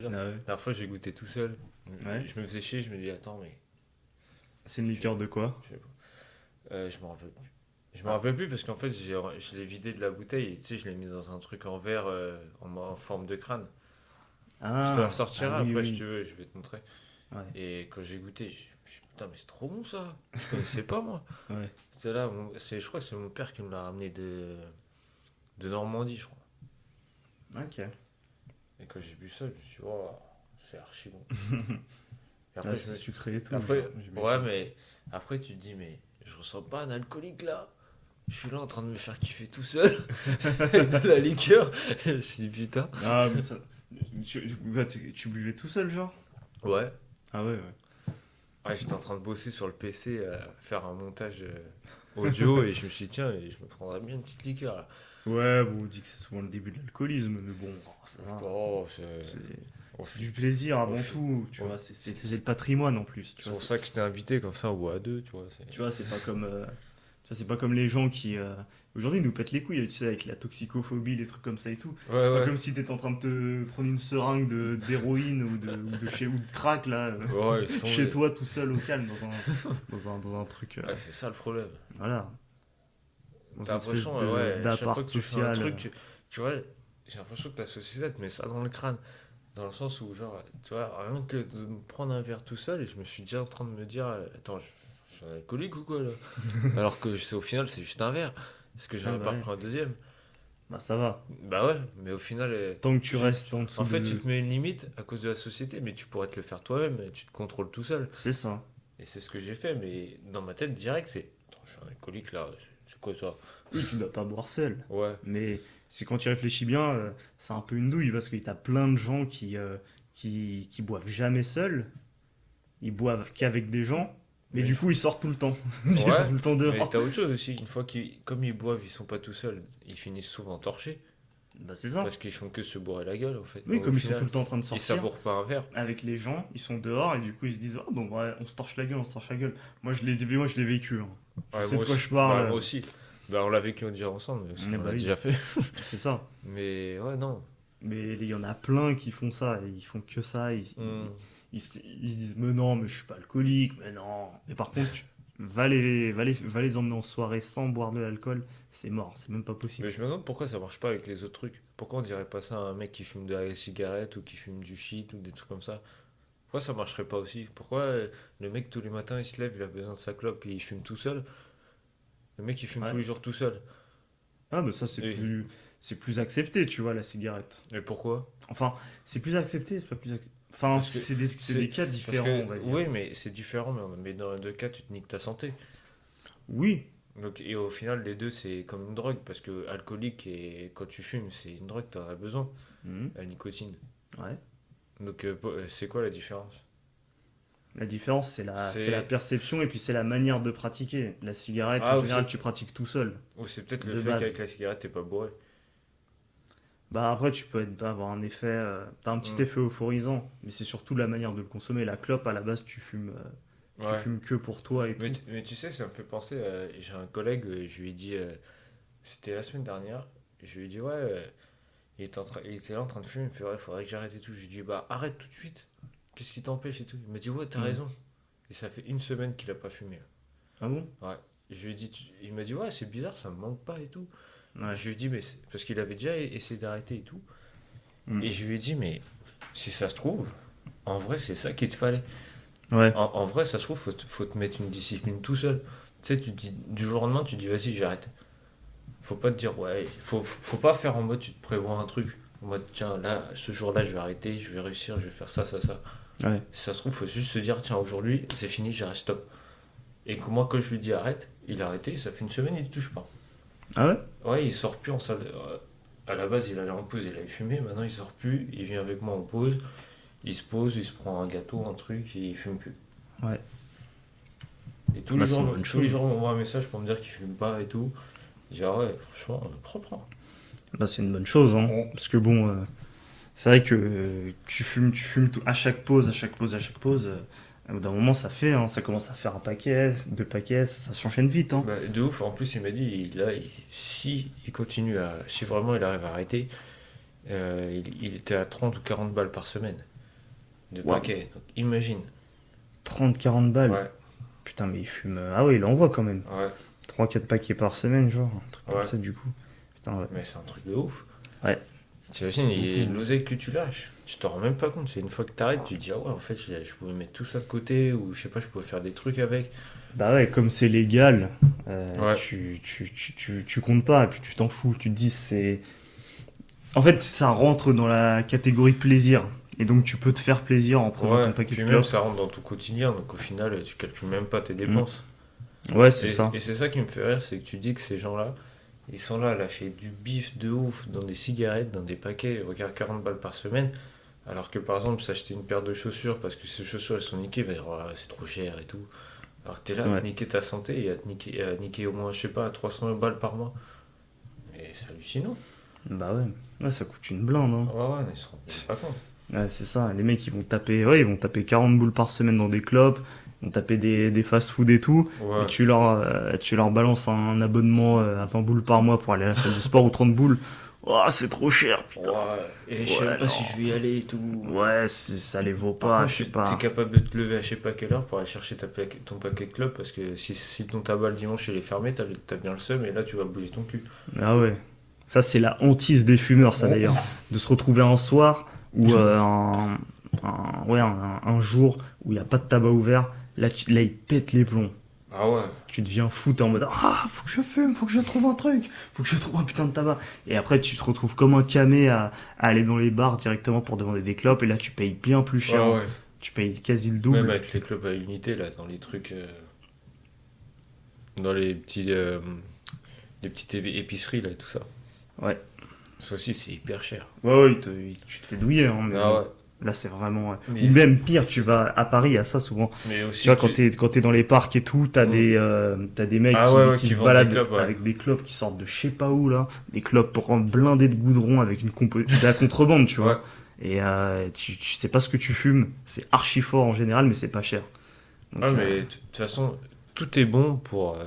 Ah La ouais. dernière fois, j'ai goûté tout seul. Ouais. Je me faisais chier, je me dis, attends, mais. C'est une liqueur de quoi? Je sais pas. Je me rappelle plus. Je me Ah. rappelle plus parce qu'en fait, je l'ai vidé de la bouteille et tu sais, je l'ai mis dans un truc en verre en forme de crâne. Je te la Ah sortirai oui, après si oui. tu veux, je vais te montrer. Ouais. Et quand j'ai goûté, je suis putain, mais c'est trop bon ça! Je connaissais pas moi. Ouais. C'est là, je crois que c'est mon père qui me l'a ramené de Normandie, je crois. Ok. Et quand j'ai bu ça, je me suis dit, oh, c'est archi bon. Et Ah, après, c'est sucré et tout, après, ouais, j'imagine. mais après, tu te dis, mais je ressens pas un alcoolique là. Je suis là en train de me faire kiffer tout seul avec de la liqueur. Je me suis dit, putain. Ah, mais ça. Bah, tu buvais tout seul, genre? Ouais. Ah ouais, ouais. Ouais, j'étais en train de bosser sur le PC, faire un montage audio, et je me suis dit, tiens, je me prendrais bien une petite liqueur là. Ouais, bon, on dit que c'est souvent le début de l'alcoolisme, mais bon, ça va. Oh, C'est au, c'est fi- du plaisir au avant fi- tout, tu au- vois. C'est c'est c'est le patrimoine en plus, tu c'est vois. pour ça que je t'ai invité, comme ça on boit à deux, tu vois. Tu vois, c'est pas comme. Tu vois, c'est pas comme les gens qui. Aujourd'hui, ils nous pètent les couilles, tu sais, avec la toxicophobie, les trucs comme ça et tout. Ouais, C'est pas ouais. comme si t'étais en train de te prendre une seringue d'héroïne ou de crack, là, Ouais, laisse chez tomber. toi, tout seul, au calme, dans un truc. Ouais, c'est ça le problème. Voilà. Dans T'as une espèce l'impression, ouais, à chaque fois d'appart que tu fais un social. truc, tu vois, j'ai l'impression que la société te met ça dans le crâne. Dans le sens où, genre, tu vois, rien que de me prendre un verre tout seul, et je me suis déjà en train de me dire, attends, je suis un alcoolique ou quoi là? Alors que au final, c'est juste un verre. Est-ce que Ah j'aurais bah pas ouais. pris un deuxième? Bah ça va. Bah ouais, mais au final, Tant que tu restes en en dessous fait, tu de. te mets une limite à cause de la société, mais tu pourrais te le faire toi-même, et tu te contrôles tout seul. C'est ça. Et c'est ce que j'ai fait, mais dans ma tête, direct, c'est, attends, je suis un alcoolique là, c'est quoi ça? Oui, tu dois pas boire seul. Ouais, Mais c'est quand tu réfléchis bien, c'est un peu une douille parce que t'as plein de gens qui boivent jamais seuls. Ils boivent qu'avec des gens. Mais mais du coup, ils sortent tout le temps. Ils sortent ouais, tout le temps mais dehors. t'as autre chose aussi. Une fois qu'ils, comme ils boivent, ils sont pas tout seuls, ils finissent souvent torchés Bah c'est ça. parce qu'ils font que se bourrer la gueule en fait. Oui, Au comme ils sont tout final, le temps en train de ils sortir savourent pas un verre. avec les gens, ils sont dehors et du coup ils se disent oh bon ouais, on se torche la gueule, on se torche la gueule. Moi je l'ai vécu, hein. Je Ouais, sais moi de quoi aussi. je Bah, parle. moi aussi. Bah, on l'a vécu déjà ensemble, parce Eh qu'on bah l'a oui, déjà fait. c'est ça. Mais ouais, non. Mais il y en a plein qui font ça, et ils font que ça, Hmm. ils se disent mais non, mais je suis pas alcoolique, mais non. Mais par contre, va les emmener en soirée sans boire de l'alcool, c'est mort, c'est même pas possible. Mais je me demande pourquoi ça marche pas avec les autres trucs. Pourquoi on dirait pas ça à un mec qui fume de la cigarette ou qui fume du shit ou des trucs comme ça? Pourquoi ça marcherait pas aussi? Pourquoi le mec tous les matins il se lève, il a besoin de sa clope et il fume tout seul? Le mec il fume tous Ouais. les jours tout seul. Ah, mais ça, Et, c'est plus accepté, tu vois, la cigarette. et pourquoi? Enfin, c'est plus accepté, c'est pas plus accepté. Enfin, Parce que c'est des cas parce différents, que on va dire. oui, mais c'est différent, mais dans les deux cas tu te niques ta santé. Oui. Donc, et au final, les deux, c'est comme une drogue, parce que alcoolique et quand tu fumes, c'est une drogue, t'en as besoin, Mhm. la nicotine. Ouais. Donc, c'est quoi la différence? La différence, c'est la C'est. perception et puis c'est la manière de pratiquer. La cigarette, en Ah, général, tu pratiques tout seul, ou c'est peut-être le de fait qu'avec base. la cigarette, t'es pas bourré. Bah après, avoir un effet, t'as un petit Hmm. effet euphorisant, mais c'est surtout la manière de le consommer. La clope, à la base, tu Ouais. fumes que pour toi et Mais, tout. mais tu sais, ça me fait penser. J'ai un collègue, je lui ai dit. C'était la semaine dernière. Je lui ai dit, ouais, il était là en train de fumer. Il me fait, ouais, faudrait que j'arrête et tout. Je lui ai dit, bah arrête tout de suite. Qu'est-ce qui t'empêche et tout? Il m'a dit, ouais, t'as Mhm. raison. Et ça fait une semaine qu'il a pas fumé. Ah bon? Ouais. Je lui ai dit, il m'a dit, ouais, c'est bizarre, ça me manque pas et tout. Ouais. Je lui ai dit, mais parce qu'il avait déjà essayé d'arrêter et tout. Mhm. Et je lui ai dit, mais si ça se trouve, en vrai, c'est ça qu'il te fallait. Ouais. En vrai, ça se trouve, faut te mettre une discipline tout seul. Tu sais, tu te dis, du jour au lendemain, tu te dis, vas-y, j'arrête. Faut pas te dire, ouais, faut pas faire en mode, tu te prévois un truc. En mode, tiens, là, ce jour-là, je vais arrêter, je vais réussir, je vais faire ça, ça, ça. Ouais. Si ça se trouve, faut juste se dire, tiens, aujourd'hui, c'est fini, j'arrête, stop. Et que moi, quand je lui dis arrête, il a arrêté, ça fait une semaine, il ne touche pas. Ah ouais? Ouais, il sort plus en salle. À la base, il allait en pause, il avait fumé. Maintenant, il sort plus. Il vient avec moi en pause. Il se pose, il se prend un gâteau, un truc, et il fume plus. Ouais. Et Bah c'est une bonne tous les chose. jours, on m'envoie un message pour me dire qu'il fume pas et tout. Je dis, ah ouais, franchement, propre, hein. Bah c'est une bonne chose, hein. On- Parce que bon, c'est vrai que tu fumes à chaque pause, à chaque pause, à chaque pause. Au bout d'un moment, ça fait, hein, ça commence à faire un paquet, deux paquets, ça s'enchaîne vite, hein. Bah, de ouf. En plus, il m'a dit, là, si il continue si vraiment il arrive à arrêter, il était à 30 ou 40 balles par semaine. de Waouh. paquets. Donc, imagine. 30-40 balles. Ouais, Putain, mais il fume. Ah ouais, il envoie quand même. ouais, 3-4 paquets par semaine, genre. Un truc comme ouais. ça, du coup. Putain, ouais. Mais c'est un truc de ouf. Ouais, c'est T'imagines, beaucoup. l'oseille que tu lâches, tu t'en rends même pas compte. C'est une fois que t'arrêtes, tu te dis, ah ouais, en fait, je pouvais mettre tout ça de côté, ou je sais pas, je pouvais faire des trucs avec. Bah ouais, comme c'est légal, Ouais, tu comptes pas, et puis tu t'en fous. Tu te dis, c'est. En fait, ça rentre dans la catégorie plaisir. Et donc, tu peux te faire plaisir en prenant ouais. ton paquet de Puis même, clopes. ça rentre dans ton quotidien, donc au final, tu calcules même pas tes Mm. dépenses. Ouais, c'est ça. Et c'est ça qui me fait rire, c'est que tu dis que ces gens-là, ils sont là à lâcher du bif de ouf dans des cigarettes, dans des paquets, regarde 40 balles par semaine. Alors que par exemple, s'acheter une paire de chaussures parce que ces chaussures elles sont niquées, il va dire oh, c'est trop cher et tout. Alors que t'es là à Ouais. te niquer ta santé et à te niquer au moins, je sais pas, 300 balles par mois. Mais c'est hallucinant. Bah ouais. Ouais, ça coûte une blinde, hein. Ouais, ouais, ils se rendent même pas compte. Ouais, c'est ça. Les mecs, ils vont taper, ouais, ils vont taper 40 boules par semaine dans des clopes, ils vont taper des fast-food et tout. Et Ouais, tu leur balances un abonnement à 20 boules par mois pour aller à la salle de sport ou 30 boules. Oh, c'est trop cher, putain. ouais. Et je sais même Ouais, pas si non. je vais y aller et tout. Ouais, ça les vaut Par pas, contre, je sais t'es pas. capable de te lever à je sais pas quelle heure pour aller chercher ton paquet de clopes parce que si ton tabac le dimanche il est fermé, t'as bien le seum et là tu vas bouger ton cul. Ah ouais. Ça, c'est la hantise des fumeurs, ça Ouais. d'ailleurs. De se retrouver un soir ou ouais, un jour où il n'y a pas de tabac ouvert. Là, ils pètent les plombs. Ah ouais. Tu deviens fou, t'es en mode ah, faut que je fume, faut que je trouve un truc, faut que je trouve un putain de tabac. Et après, tu te retrouves comme un camé à aller dans les bars directement pour demander des clopes. Et là, tu payes bien plus cher, Ouais, hein. ouais. Tu payes quasi le Même double. avec les clopes à unité, là, dans les trucs. Dans les petites épiceries, là, et tout ça. Ouais. Ça aussi, c'est hyper cher. Ouais, ouais, tu te fais douiller, hein, mais Ah bon. ouais. Là, c'est vraiment. Ouais. Mais, Ou même pire, tu vas à Paris, il y a ça souvent. mais Tu aussi, vois, quand t'es dans les parcs et tout, Mm. t'as des mecs Ah ouais, ouais, qui qui se vendent des baladent clopes, ouais. avec des clopes qui sortent de je sais pas où, là. Des clopes blindées de goudron avec de la contrebande, tu Ouais. vois. Et tu sais pas ce que tu fumes. C'est archi fort en général, mais c'est pas cher. Donc, Ouais, mais de toute façon, tout est bon pour.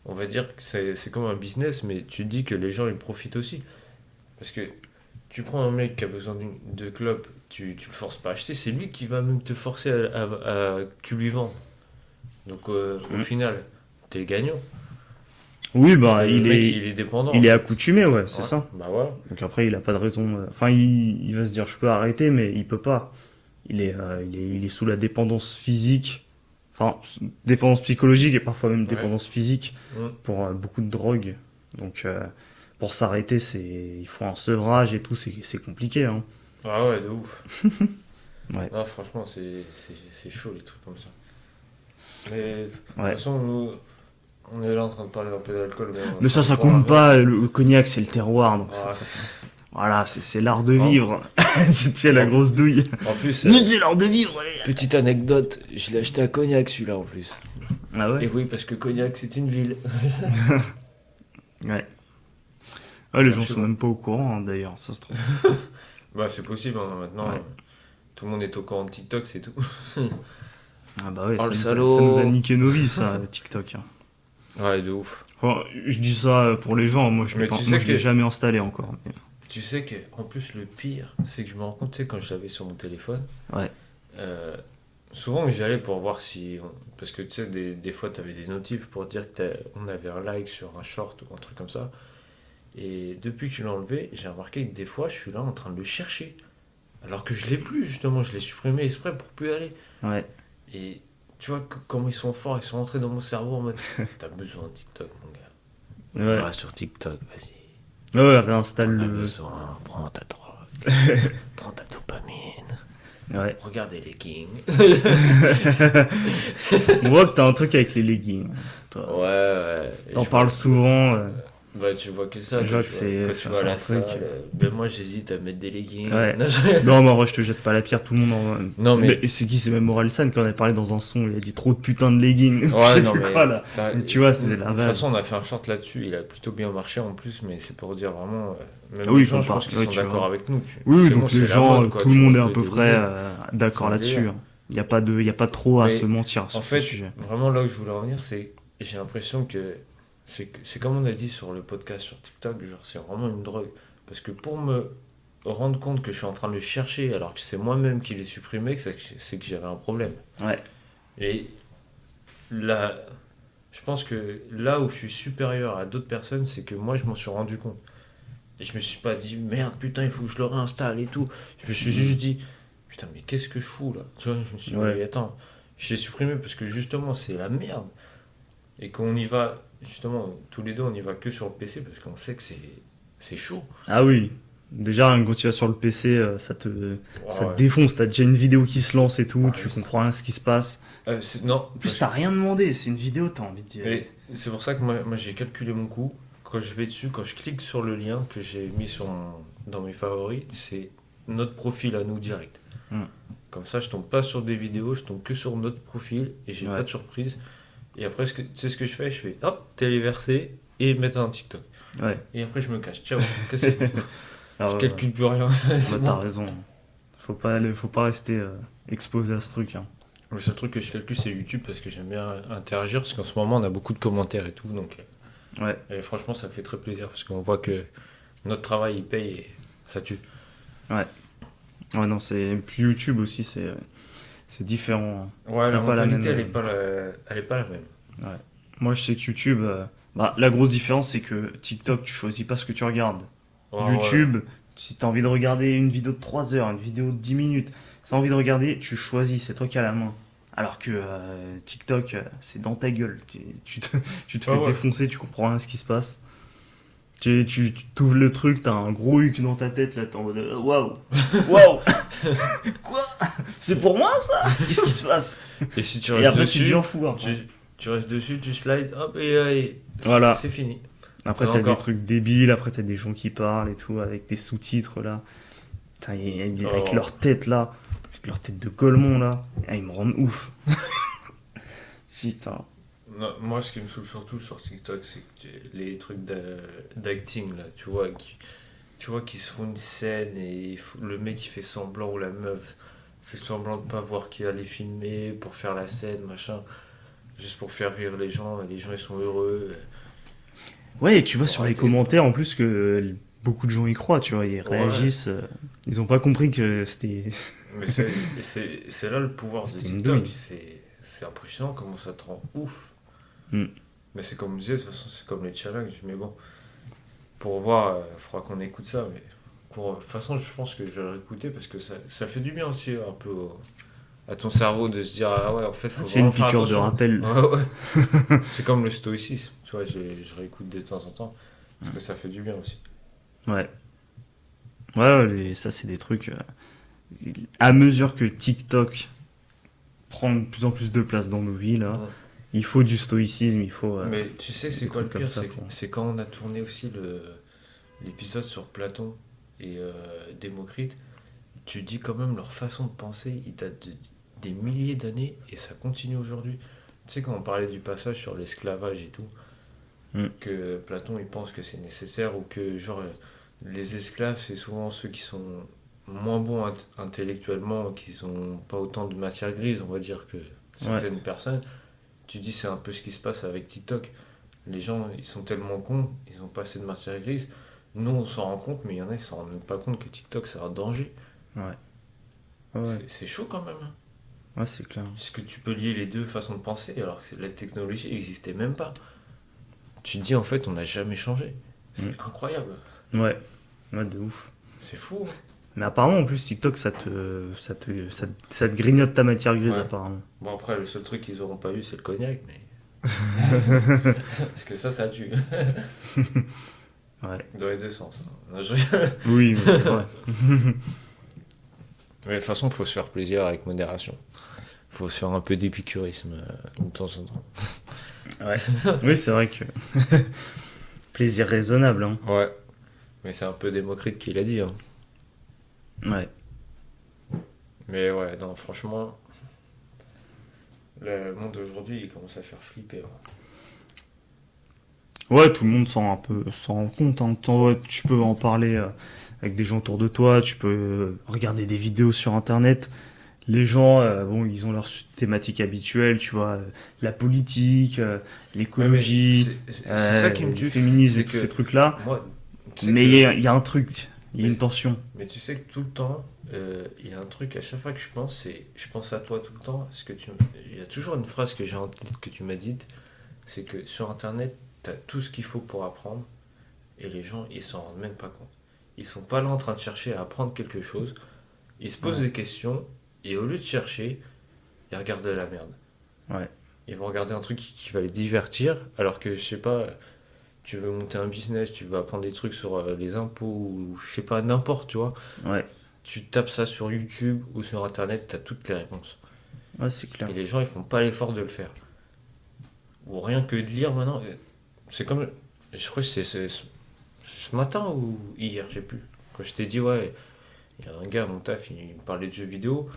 On va dire que c'est comme un business, mais tu te dis que les gens ils profitent aussi. Parce que tu prends un mec qui a besoin de clopes, tu le forces pas à acheter, c'est lui qui va même te forcer que tu lui vends. Donc au mm. final, t'es gagnant. Oui, Parce que bah, le mec il est dépendant en il est fait. accoutumé, ouais, c'est Ouais, ça. bah voilà. Donc après, il a pas de raison. Enfin, il va se dire, je peux arrêter, mais il peut pas. Il est sous la dépendance physique, enfin, dépendance psychologique et parfois même Ouais. dépendance physique Mm. pour beaucoup de drogue. Donc, pour s'arrêter, il faut un sevrage et tout, c'est compliqué, hein. Ah ouais, de ouf. Ouais, Non, franchement, c'est chaud les trucs comme ça. Mais de toute ouais. façon, nous, on est là en train de parler un peu d'alcool. Mais on ça va boire un compte verre. pas. Le cognac, c'est le terroir, donc Ah, voilà, c'est l'art de en, vivre. C'est la grosse douille. en plus, Nous, c'est l'art de vivre, les gars. petite anecdote, je l'ai acheté à Cognac celui-là en plus. Ah Et ouais? oui, parce que Cognac c'est une ville. Ouais. Ouais, les gens Je sais sont pas. même pas au courant, hein, d'ailleurs, ça se trouve. Bah c'est possible, hein, maintenant Ouais. tout le monde est au courant de TikTok, c'est tout. Ah bah ouais, Oh le ça nous a salaud. niqué nos vies, ça, TikTok, hein. Ouais, de ouf. Enfin, je dis ça pour les gens, moi je l'ai Mais pas- tu moi, sais je l'ai que jamais installé encore. tu sais que en plus le pire, c'est que je me rends compte, tu sais, quand je l'avais sur mon téléphone, Ouais. euh, souvent j'y allais pour voir si. Parce que tu sais, des fois t'avais des notifs pour dire que on avait un like sur un short ou un truc comme ça. Et depuis que je l'ai enlevé, j'ai remarqué que des fois je suis là en train de le chercher. Alors que je l'ai plus justement, je l'ai supprimé exprès pour plus y aller. Ouais. Et tu vois comment ils sont forts, ils sont entrés dans mon cerveau en mode t'as besoin de TikTok mon gars. Ouais. Va sur TikTok, vas-y. Ouais, réinstalle T'en as le. besoin, prends ta drogue, prends ta dopamine, Ouais. regarde les leggings. On voit que t'as un truc avec les leggings. Ouais, Toi, ouais. Et t'en je parles vois- souvent. Bah tu vois que ça, Je vois que quand c'est tu vas à la un truc. salle. Ben moi j'hésite à mettre des leggings. Ouais. Non, Non, mais en vrai, je te jette pas la pierre, tout le monde en. Non, mais- C'est qui? C'est même Orelsan qui en a parlé dans un son, il a dit trop de putain de leggings. Je Ouais, sais non plus mais. quoi là. Tu vois, c'est la De toute vanne. façon, on a fait un short là-dessus, il a plutôt bien marché en plus, mais c'est pour dire vraiment. Même Oui, les gens, faut je pas. pense qu'ils Oui, sont tu d'accord vois. avec nous. Oui, C'est donc bon, les c'est la gens, mode, quoi, tout le tu monde est vois à que peu des près leggings. d'accord C'est un là-dessus, délire. hein. Il y a pas trop à Mais, se mentir En sur ce fait, sujet. vraiment là où je voulais en venir, c'est j'ai l'impression que c'est comme on a dit sur le podcast sur TikTok, genre c'est vraiment une drogue. Parce que pour me rendre compte que je suis en train de le chercher alors que c'est moi-même qui l'ai supprimé, c'est que j'avais un problème. Ouais. Et là, je pense que là où je suis supérieur à d'autres personnes, c'est que moi, je m'en suis rendu compte. Et je me suis pas dit, merde, putain, il faut que je le réinstalle et tout. Je me suis juste dit, putain, mais qu'est-ce que je fous là? Tu vois, je me suis dit, Ouais. mais attends, je l'ai supprimé parce que justement, c'est la merde. Et qu'on y va, justement, tous les deux, on y va que sur le PC parce qu'on sait que c'est chaud. Ah oui. Déjà, quand tu vas sur le PC, ça te Ouais. défonce. T'as déjà une vidéo qui se lance et tout, Ouais, tu comprends rien à ce qui se passe. non, En plus, t'as rien demandé, c'est une vidéo, t'as envie de dire. mais c'est pour ça que moi j'ai calculé mon coût. Quand je vais dessus, quand je clique sur le lien que j'ai mis dans mes favoris, c'est notre profil à nous direct. Hmm. Comme ça, je tombe pas sur des vidéos, je tombe que sur notre profil et j'ai Ouais. pas de surprise. Et après, tu sais ce que je fais? Je fais hop, téléverser et mettre un TikTok. Ouais. Et après, je me cache. Ciao, qu'est-ce que c'est? Ah Je ouais, calcule plus rien. C'est ouais, bon. t'as raison. Faut pas rester exposé à ce truc. Hein. Le seul truc que je calcule, c'est YouTube parce que j'aime bien interagir. Parce qu'en ce moment, on a beaucoup de commentaires et tout. Donc, Ouais. et franchement, ça fait très plaisir parce qu'on voit que notre travail, il paye et ça tue. Ouais, non, puis YouTube aussi, c'est différent. Hein. Ouais, T'as la pas la mentalité, même, elle est pas la même. Ouais. Moi, je sais que YouTube, la grosse différence, c'est que TikTok, tu choisis pas ce que tu regardes. Ouais, YouTube, si t'as envie de regarder une vidéo de 3 heures, une vidéo de 10 minutes, si t'as envie de regarder, tu choisis, c'est toi qui as la main. Alors que TikTok, c'est dans ta gueule. Tu te fais Ouais. défoncer, tu comprends rien à ce qui se passe. Tu t'ouvres le truc, t'as un gros huc dans ta tête, là, t'es en mode waouh, waouh, quoi? C'est pour moi ça? Qu'est-ce qui se passe? Et si tu Et restes après, tu dessus, deviens fou. Après, tu restes dessus, tu slides, hop, et Voilà. c'est fini. Après T'en as t'as des encore. trucs débiles, après t'as des gens qui parlent et tout, avec des sous-titres là. Putain, avec Oh. leur tête là, avec leur tête de Golemon là, ah, ils me rendent ouf. Putain. Non, moi, ce qui me saoule surtout sur TikTok, c'est que les trucs d'acting, là, tu vois, qui se font une scène et le mec, il fait semblant, ou la meuf fait semblant de pas voir qui allait filmer pour faire la scène, machin, juste pour faire rire les gens, et les gens, ils sont heureux. Ouais, et tu vois Faut sur les arrêter. commentaires en plus que beaucoup de gens y croient, tu vois, ils réagissent. Ils ont pas compris que c'était. Mais c'est là le pouvoir de C'était une TikTok, douille. c'est impressionnant comment ça te rend ouf. Hmm. Mais c'est comme je disais, de toute façon, c'est comme les challenges. Mais bon, pour voir, il faudra qu'on écoute ça. Mais de toute façon, je pense que je vais le réécouter parce que ça fait du bien aussi un peu à ton cerveau de se dire, ah ouais, en fait, Ça faut te fait une vraiment faire piqûre de attention. rappel. Ouais, ouais. C'est comme le stoïcisme. Tu vois, je réécoute de temps en temps parce que ça fait du bien aussi. Ouais. Ouais, ça c'est des trucs. À mesure que TikTok prend de plus en plus de place dans nos vies, là, Ouais. il faut du stoïcisme, il faut. Mais tu sais, c'est des quoi le trucs comme pire? ça, C'est quoi. c'est quand on a tourné aussi l'épisode sur Platon et Démocrite. Tu dis quand même leur façon de penser, ils datent des milliers d'années et ça continue aujourd'hui. Tu sais, quand on parlait du passage sur l'esclavage et tout, Mm. que Platon il pense que c'est nécessaire ou que genre les esclaves c'est souvent ceux qui sont moins bons intellectuellement, qui ont pas autant de matière grise, on va dire, que certaines personnes. Tu dis c'est un peu ce qui se passe avec TikTok. Les gens ils sont tellement cons, ils ont pas assez de matière grise. Nous on s'en rend compte, mais il y en a qui s'en rendent même pas compte que TikTok c'est un danger. Ouais. Ouais, C'est chaud quand même. Hein. ouais, c'est clair. Parce que tu peux lier les deux façons de penser alors que la technologie n'existait même pas. Tu te dis en fait on n'a jamais changé. C'est incroyable. Ouais, ouais, de ouf. C'est fou. Hein. Mais apparemment, en plus, TikTok, ça te grignote ta matière grise, Ouais. apparemment. Bon après le seul truc qu'ils auront pas eu c'est le cognac mais. Parce que ça tue. Ouais. Dans les deux sens. Hein. Non, Oui, mais c'est vrai. Mais de toute façon faut se faire plaisir avec modération. Faut se faire un peu d'épicurisme de temps en temps. Ouais. Oui, c'est vrai que. Plaisir raisonnable, hein. Ouais. Mais c'est un peu Démocrite qui l'a dit. Hein. Ouais. Mais ouais, non, franchement, le monde d'aujourd'hui, il commence à faire flipper. Hein. Ouais, tout le monde s'en rend compte. Hein. Tu peux en parler avec des gens autour de toi, tu peux regarder des vidéos sur Internet. Les gens, bon, ils ont leur thématique habituelle, tu vois, la politique, l'écologie, C'est ça qui me le tue. féminisme c'est et tous que ces trucs-là. Moi, tu sais Mais que- il y a un truc Il y a une tension. Mais tu sais que tout le temps, il y a un truc, à chaque fois que je pense à toi tout le temps. Il y a toujours une phrase que j'ai en tête que tu m'as dite, c'est que sur Internet, tu as tout ce qu'il faut pour apprendre, et les gens, ils s'en rendent même pas compte. Ils sont pas là en train de chercher à apprendre quelque chose, ils se posent Ouais. des questions, et au lieu de chercher, ils regardent de la merde. Ouais. Ils vont regarder un truc qui va les divertir, alors que, je sais pas, tu veux monter un business, tu veux apprendre des trucs sur les impôts, ou je sais pas, n'importe, tu vois. Ouais. Tu tapes ça sur YouTube ou sur Internet, t'as toutes les réponses. Ouais, c'est clair. Et les gens, ils font pas l'effort de le faire. Ou rien que de lire maintenant. C'est comme. Je crois que c'est ce matin ou hier, je sais plus. Quand je t'ai dit, ouais, il y a un gars à mon taf, il me parlait de jeux vidéo.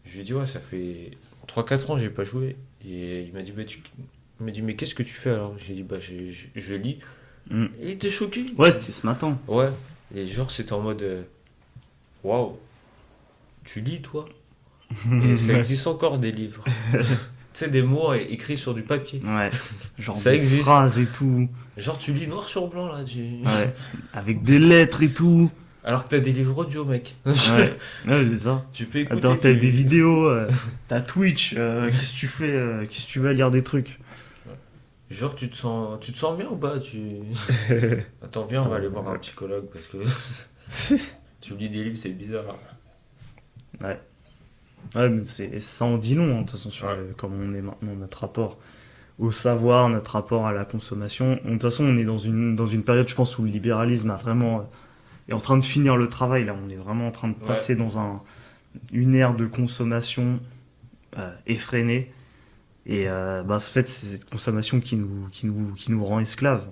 Je lui ai dit, ouais, ça fait 3 4 ans que j'ai pas joué. Et il m'a dit, il m'a dit, mais qu'est-ce que tu fais alors? J'ai dit, bah, je lis. Mm. Et il était choqué. Ouais, c'était ce matin. Ouais. Et genre, c'était en mode, waouh, tu lis toi? Et ça Ouais. existe encore des livres. Tu sais, des mots écrits sur du papier. Ouais. Genre Ça des existe. phrases et tout. Genre, tu lis noir sur blanc là. Ouais. Avec des lettres et tout. Alors que t'as des livres audio, mec. Ouais. Ouais, c'est ça. Tu peux écouter. Attends, t'as des vidéos, t'as Twitch, qu'est-ce que tu fais, qu'est-ce que tu vas lire des trucs? Genre, tu te sens bien ou pas Attends, viens, on va aller voir un psychologue parce que tu lis des livres, c'est bizarre. Ouais. Ouais, mais ça en dit long, hein, de toute façon, sur Ouais. comment on est maintenant, notre rapport au savoir, notre rapport à la consommation. De toute façon, on est dans une période, je pense, où le libéralisme a vraiment, est en train de finir le travail, là. On est vraiment en train de passer dans une ère de consommation effrénée. Et bah, en fait, c'est cette consommation qui nous rend esclaves.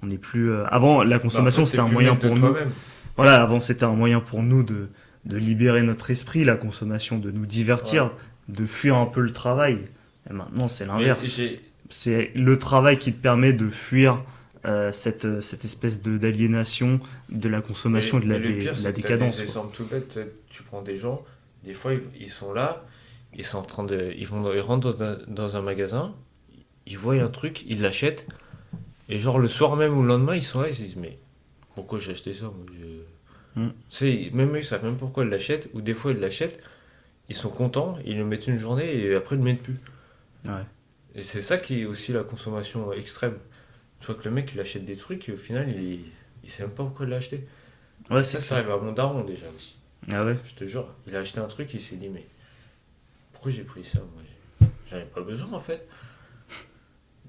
On n'est plus. Avant, la Bah, en consommation, fait, c'était t'es un plus moyen maître de pour nous. toi-même. Voilà, avant, c'était un moyen pour nous de libérer notre esprit, la consommation, de nous divertir, Ouais. de fuir un peu le travail. Et maintenant, c'est Mais l'inverse. j'ai. C'est le travail qui te permet de fuir cette espèce d'aliénation de la consommation et Mais le pire, de la c'est que t'as décadence, des quoi. exemples tout bêtes. Tu prends des gens, des fois, ils sont là, ils sont en train de. Ils rentrent dans un magasin, ils voient un truc, ils l'achètent, et genre le soir même ou le lendemain, ils sont là, ils se disent, mais pourquoi j'ai acheté ça moi, Mm. Tu sais, même eux, ils savent même pourquoi ils l'achètent, ou des fois ils l'achètent, ils sont contents, ils le mettent une journée et après ils le mettent plus. Ouais. Et c'est ça qui est aussi la consommation extrême. Je vois que le mec il achète des trucs et au final il sait même pas pourquoi il l'a acheté. Ouais, Ça, c'est ça clair. arrive à mon daron déjà aussi. Ah ouais. Je te jure, il a acheté un truc, il s'est dit, mais pourquoi j'ai pris ça moi J'en ai pas besoin en fait.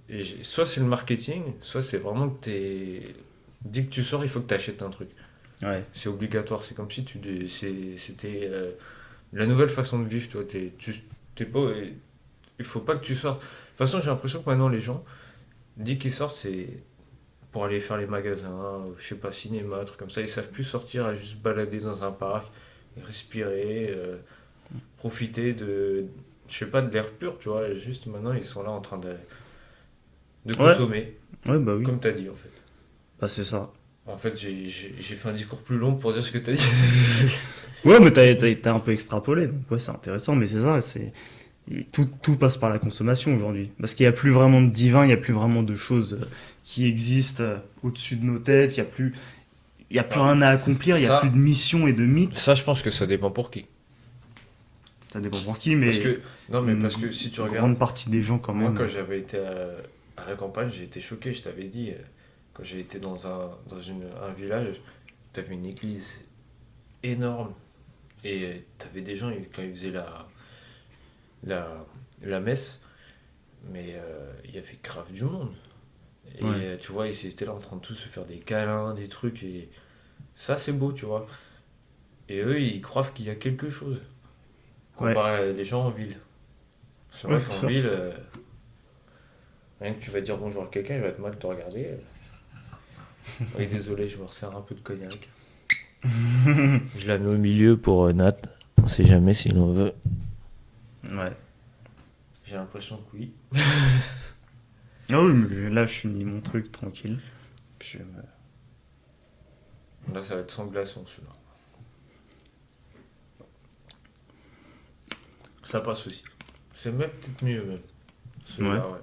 Et soit c'est le marketing, soit c'est vraiment que t'es. Dès que tu sors, il faut que tu achètes un truc. Ouais. C'est obligatoire, c'est comme si c'était la nouvelle façon de vivre, toi. T'es pas, il faut pas que tu sortes. De toute façon, j'ai l'impression que maintenant les gens, dès qu'ils sortent, c'est pour aller faire les magasins, je sais pas, cinéma, trucs comme ça. Ils savent plus sortir à juste se balader dans un parc, respirer, profiter de, je sais pas, de l'air pur, tu vois. Juste maintenant, ils sont là en train de Ouais. consommer, Ouais, bah oui. comme t'as dit en fait. Bah, c'est ça. En fait, j'ai fait un discours plus long pour dire ce que t'as dit. Ouais, mais t'as un peu extrapolé, donc ouais, c'est intéressant, mais c'est ça, tout passe par la consommation aujourd'hui. Parce qu'il n'y a plus vraiment de divin, il n'y a plus vraiment de choses qui existent au-dessus de nos têtes, il y a plus Ah, rien à accomplir, il n'y a ça- plus de mission et de mythe. Ça, je pense que ça dépend pour qui. Ça dépend pour qui, mais Parce que, non, mais une parce que si tu regardes, grande partie des gens quand moi, même. quand j'avais été à la campagne, j'ai été choqué, je t'avais dit, quand j'ai été dans un village, t'avais une église énorme. Et t'avais des gens, quand ils faisaient la, la messe, mais il y avait grave du monde. Et Ouais. tu vois, ils étaient là en train de tous se faire des câlins, des trucs, et ça, c'est beau, tu vois. Et eux, ils croient qu'il y a quelque chose, Ouais. comparé à des gens en ville. C'est Ouais, vrai c'est qu'en ça. ville, rien que tu vas dire bonjour à quelqu'un, il va être mal te regarder. Oui, désolé, je me resserre un peu de cognac. Je la mets au milieu pour Nat. On sait jamais si l'on veut. Ouais. J'ai l'impression que oui. Ah oui, mais là, je finis mon truc tranquille. Puis Là, ça va être sans glaçon, celui-là. Ça passe aussi. C'est même peut-être mieux, même. Celui-là, ouais.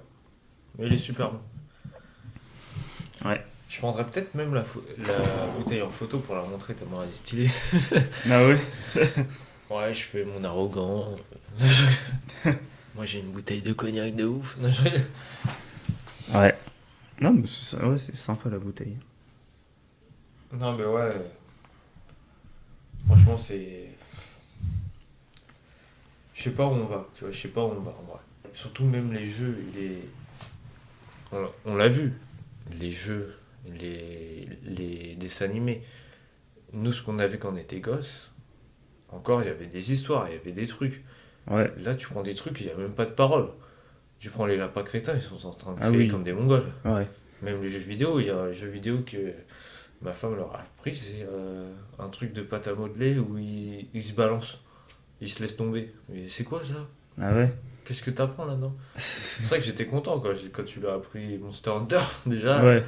Mais il est super bon. Je prendrais peut-être même la bouteille en photo pour la montrer tellement elle est stylée. Ah ouais? Ouais, je fais mon arrogant. Moi j'ai une bouteille de cognac de ouf. Ouais. Non, mais ouais, c'est sympa la bouteille. Non mais ouais, franchement c'est... Je sais pas où on va, tu vois, je sais pas où on va en vrai. Surtout même les jeux, on l'a vu, les jeux, les dessins animés. Nous ce qu'on avait quand on était gosse, encore il y avait des histoires, il y avait des trucs. Ouais. Là tu prends des trucs, il n'y a même pas de parole. Tu prends les lapins crétins, ils sont en train de Ah crier oui. comme des mongols. Ouais. Même les jeux vidéo, il y a un jeu vidéo que ma femme leur a appris, c'est un truc de pâte à modeler où ils se balancent, ils se laissent tomber. Mais c'est quoi ça? Ah ouais. Qu'est-ce que t'apprends là-dedans? C'est vrai que j'étais content quand tu l'as appris Monster Hunter. Déjà, Ouais.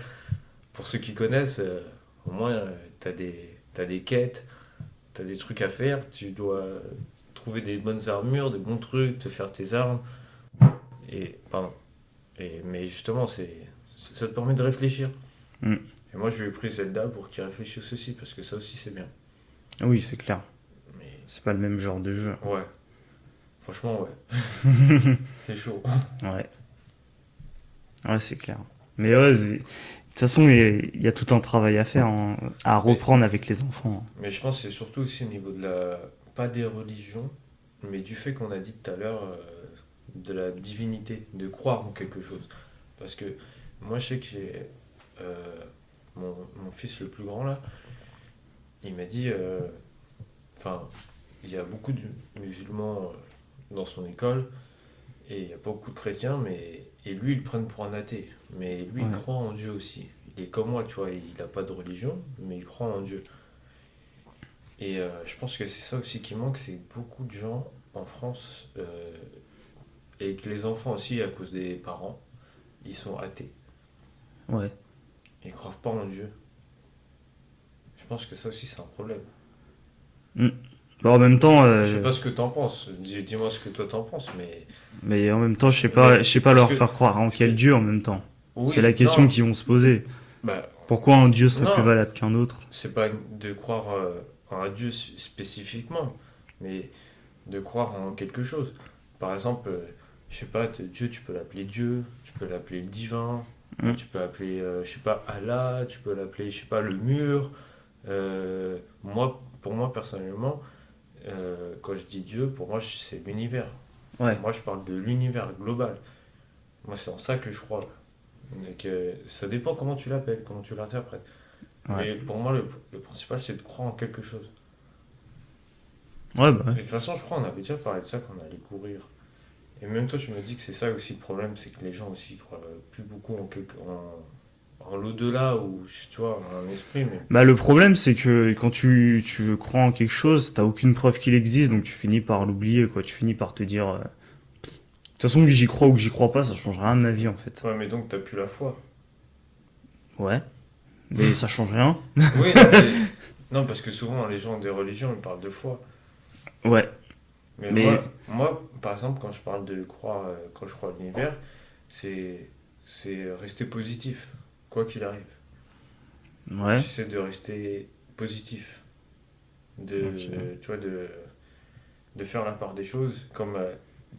pour ceux qui connaissent, au moins t'as des quêtes, t'as des trucs à faire, tu dois trouver des bonnes armures, des bons trucs, te faire tes armes. Et, pardon. Mais justement, ça te permet de réfléchir. Mm. Et moi, je lui ai pris Zelda pour qu'il réfléchisse aussi, parce que ça aussi, c'est bien. Oui, c'est clair. Mais C'est pas le même genre de jeu. ouais, franchement, ouais, c'est chaud. Ouais. Ouais, c'est clair. Mais ouais, de toute façon, il y a tout un travail à faire, hein, à Mais, reprendre avec les enfants. mais je pense que c'est surtout aussi au niveau de la... Pas des religions, mais du fait qu'on a dit tout à l'heure de la divinité, de croire en quelque chose. Parce que moi, je sais que j'ai... euh, mon fils le plus grand, là, il m'a dit... Enfin, il y a beaucoup de musulmans dans son école, et il y a beaucoup de chrétiens, mais et lui, ils le prennent pour un athée. Mais lui, il Ouais. croit en Dieu aussi. Il est comme moi, tu vois, il n'a pas de religion, mais il croit en Dieu. Et je pense que c'est ça aussi qui manque, c'est que beaucoup de gens en France, et que les enfants aussi, à cause des parents, ils sont athées. Ouais. Ils croient pas en Dieu. Je pense que ça aussi, c'est un problème. Mm. Bon, en même temps, Je sais pas ce que t'en penses. Dis-moi ce que toi t'en penses, je sais pas parce leur que, faire croire en parce que, quel Dieu en même temps. C'est la oui, question non, qu'ils vont se poser. bah, Pourquoi un Dieu serait plus non, valable qu'un autre? c'est pas de croire en un Dieu spécifiquement, mais de croire en quelque chose. Par exemple, je sais pas, Dieu, tu peux l'appeler Dieu, tu peux l'appeler le divin, Mm. tu peux l'appeler, je sais pas, Allah, tu peux l'appeler, je sais pas, le mur. Pour moi, personnellement, quand je dis Dieu, pour moi, c'est l'univers. Ouais. Moi, je parle de l'univers global. Moi, c'est en ça que je crois. Donc, ça dépend comment tu l'appelles, comment tu l'interprètes. Ouais. Mais pour moi, le principal, c'est de croire en quelque chose. Ouais, bah Et ouais. de toute façon, je crois qu'on avait déjà parlé de ça quand on allait courir. Et même toi, tu me dis que c'est ça aussi le problème, c'est que les gens aussi croient plus beaucoup en l'au-delà ou, tu vois, en un esprit. Mais Bah, le problème, c'est que quand tu veux croire en quelque chose, t'as aucune preuve qu'il existe, donc tu finis par l'oublier, quoi. Tu finis par te dire, de toute façon, que j'y crois ou que j'y crois pas, ça change rien de ma vie, en fait. ouais, mais donc t'as plus la foi. Ouais. Mais ça change rien. Oui, non, mais non, parce que souvent les gens des religions ils parlent de foi. Ouais. Mais Mais, par exemple, quand je parle de croire, quand je crois à l'univers, c'est rester positif, quoi qu'il arrive. ouais. J'essaie de rester positif, Ok. tu vois, de faire la part des choses. Comme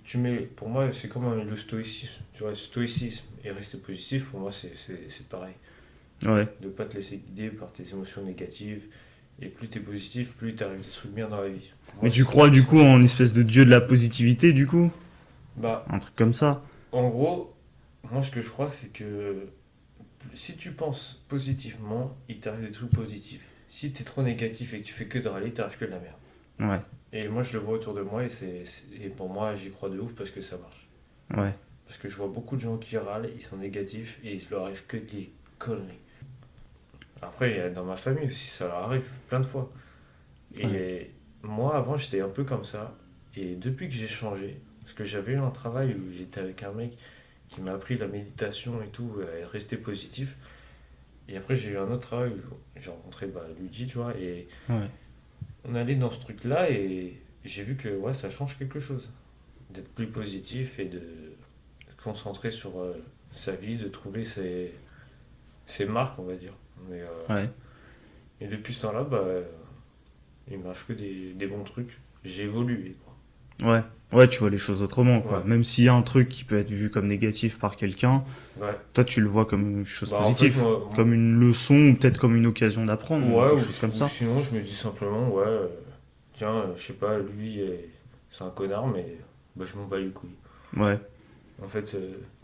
tu mets, pour moi, c'est comme le stoïcisme. Tu vois, stoïcisme et rester positif, pour moi, c'est pareil. Ouais. De pas te laisser guider par tes émotions négatives. Et plus t'es positif, plus t'arrives des trucs bien dans la vie. Pour Mais moi, tu crois, du c'est coup, ça. en espèce de dieu de la positivité, du coup? Bah, Un truc comme ça. en gros, moi, ce que je crois, c'est que si tu penses positivement, il t'arrive des trucs positifs. Si t'es trop négatif et que tu fais que de râler, t'arrives que de la merde. Ouais. Et moi, je le vois autour de moi et pour moi, j'y crois de ouf parce que ça marche. Ouais. Parce que je vois beaucoup de gens qui râlent, ils sont négatifs et il leur arrive que des conneries. Après, il y a dans ma famille aussi, ça leur arrive plein de fois. Ouais. Et moi, avant, j'étais un peu comme ça. Et depuis que j'ai changé, parce que j'avais eu un travail où j'étais avec un mec qui m'a appris la méditation et tout, à rester positif. Et après, j'ai eu un autre travail où j'ai rencontré Luigi, tu vois, et Ouais. on allait dans ce truc-là et j'ai vu que ouais, ça change quelque chose. D'être plus positif et de se concentrer sur sa vie, de trouver ses marques, on va dire. Mais, Ouais. et depuis ce temps-là, bah, il marche que des bons trucs. J'ai évolué, quoi. Ouais. Ouais, tu vois les choses autrement, quoi. Ouais, Même s'il y a un truc qui peut être vu comme négatif par quelqu'un, ouais. toi, tu le vois comme une chose Bah, en fait, positive. Comme une leçon, ou peut-être comme une occasion d'apprendre, ou ouais, quelque chose comme ou ça. sinon, je me dis simplement, ouais, tiens, je sais pas, lui, c'est un connard, mais bah, je m'en bats les couilles. Ouais. En fait,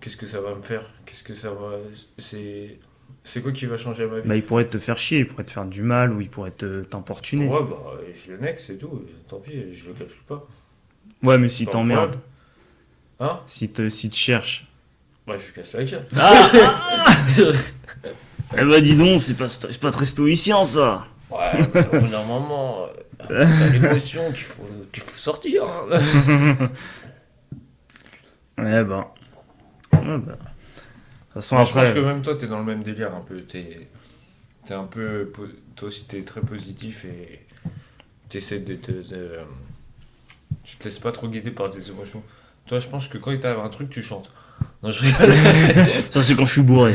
qu'est-ce que ça va me faire? Qu'est-ce que ça va. C'est. C'est quoi qui va changer à ma vie? Bah, il pourrait te faire chier, il pourrait te faire du mal, ou il pourrait t'importuner. Ouais, bah, je le nexe, c'est tout. Tant pis, je le calcule pas. Ouais, mais s'il Pas de t'emmerde, problème. Hein? s'il te cherche. Bah, je lui casse la gueule. Eh bah, dis donc, c'est pas très stoïcien, ça. Ouais, bah, au bout d'un moment, t'as l'émotion qu'il faut sortir, hein. Ouais, bah. Ouais, bah. De toute façon, Mais je pense après. que même toi, t'es dans le même délire un peu. T'es un peu. Toi aussi, t'es très positif et t'essaies tu te laisses pas trop guider par tes émotions. Toi, je pense que quand il t'arrive un truc, tu chantes. Non, je rigole. Ça, c'est quand je suis bourré.